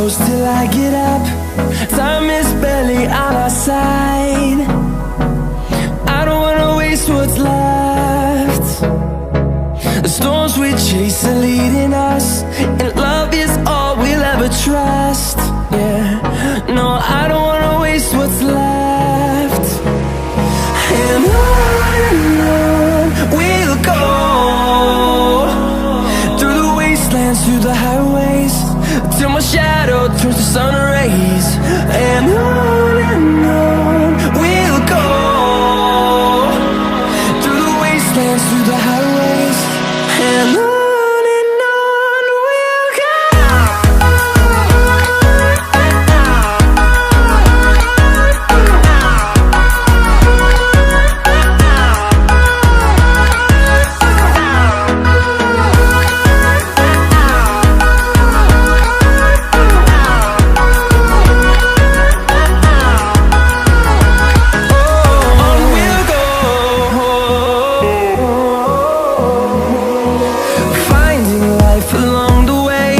close till I get up. Time is barely on our side. I don't wanna waste what's left. The storms we chase are leading us, and love is all we'll ever trust. Yeah, no, I don't wanna waste what's left. And on we'll go, through the wastelands, through the highways, till my shadow turns to sun rays. And on we'll go, through the wastelands, through the highways, and on we'll go. Along the way,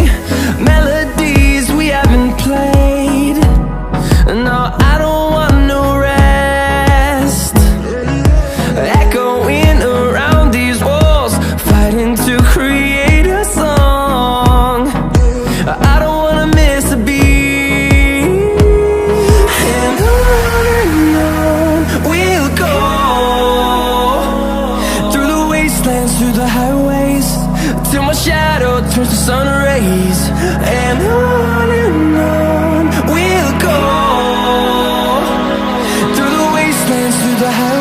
melodies we haven't played. No, I don't want no rest. Echoing around these walls, fighting to create a song. I don't wanna miss a beat. And on we'll go, through the wastelands, through the highways, till my shadow turns to sun rays. And on we'll go, through the wastelands, through the highways.